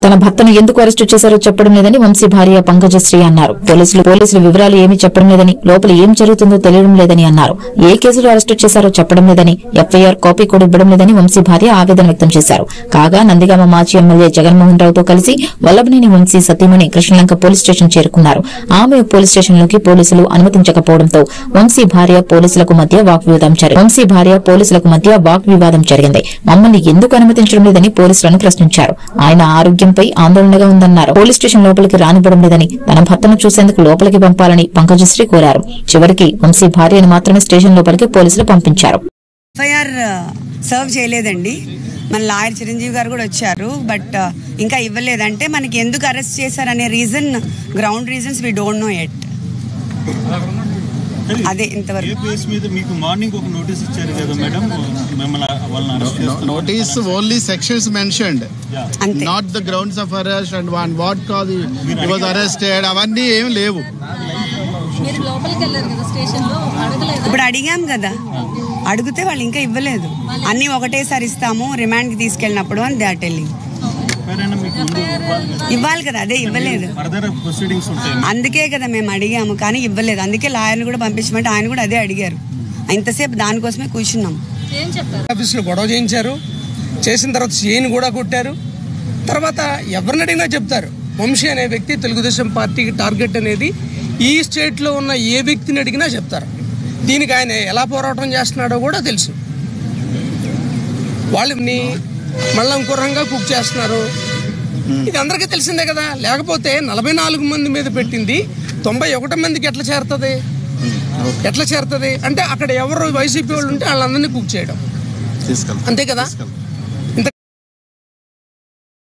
తన భర్తను ఎందుకు అరెస్టు చేశారో చెప్పడం లేదని వంశీ భార్య పంకజశ్రీ అన్నారు. పోలీసులు వివరాలు ఏమీ చెప్పడం లేదని, లోపల ఏం జరుగుతుందో తెలియడం లేదని అన్నారు. ఏ కేసులో అరెస్టు చేశారో చెప్పడం లేదని, ఎఫ్ఐఆర్ కాపీ కూడా ఇవ్వడం లేదని వంశీ భార్య ఆవేదన వ్యక్తం చేశారు. కాగా నందిగామ మాజీ ఎమ్మెల్యే జగన్మోహన్ రావుతో కలిసి వల్లభనేని వంశీ సతీమణి కృష్ణలంక పోలీస్ స్టేషన్ చేరుకున్నారు. ఆమె పోలీస్ స్టేషన్లోకి పోలీసులు అనుమతించకపోవడంతో వంశీ భార్య పోలీసులకు మధ్య వాగ్వివాదం జరిగింది. మమ్మల్ని ఎందుకు అనుమతించడం లేదని పోలీసులను ప్రశ్నించారు. ఆయన ఆరోగ్యంపై ఆందోళనగా ఉందన్నారు. పోలీస్ స్టేషన్ లోపలికి రానివ్వడం లేదని, తన భర్తను చూసేందుకు లోపలికి పంపాలని పంకజశ్రీ కోరారు. చివరికి వంశీ భార్యను మాత్రమే స్టేషన్ లోపలికి పోలీసులు పంపించారు. ఎఫ్ఐఆర్ సర్వ్ చేయలేదండి. మన లాయర్ చిరంజీవి గారు కూడా వచ్చారు, బట్ ఇంకా ఇవ్వలేదంటే మనకి ఎందుకు అరెస్ట్ చేశారనే ground reasons we don't know yet. అదే ఇంతవరకు notice only sections mentioned, not the grounds of arrest and what cause he was arrested అవన్నీ ఏం లేవు. ఇప్పుడు అడిగాం కదా, అడిగితే వాళ్ళు ఇంకా ఇవ్వలేదు. అన్ని ఒకటేసారి ఇస్తాము రిమాండ్ కి తీసుకెళ్ళినప్పుడు అని దే ఆర్ టెల్లింగ్. ఇవ్వాలి కదా, అదే ఇవ్వలేదు. అందుకే కదా మేము అడిగాము, కానీ ఇవ్వలేదు. అందుకే లాయర్ని కూడా పంపించమంటే ఆయన కూడా అదే అడిగారు. ఇంతసేపు దానికోసమే కూర్చున్నాం. ఆఫీస్లో గొడవ చేయించారు, చేసిన తర్వాత సీని కూడా కొట్టారు. తర్వాత ఎవరిని అడిగినా చెప్తారు వంశీ అనే వ్యక్తి తెలుగుదేశం పార్టీకి టార్గెట్ అనేది ఈ స్టేట్లో ఉన్న ఏ వ్యక్తిని అడిగినా చెప్తారు. దీనికి ఆయన ఎలా పోరాటం చేస్తున్నాడో కూడా తెలుసు. వాళ్ళని మళ్ళీ ఇంకో రంగా కుక్ చేస్తున్నారు, ఇది అందరికీ తెలిసిందే కదా. లేకపోతే 44 మంది మీద పెట్టింది 91 మందికి ఎట్లా చేరుతుంది అంటే అక్కడ ఎవరు వైసీపీ వాళ్ళు ఉంటే వాళ్ళందరినీ కుక్ చేయడం, అంతే కదా.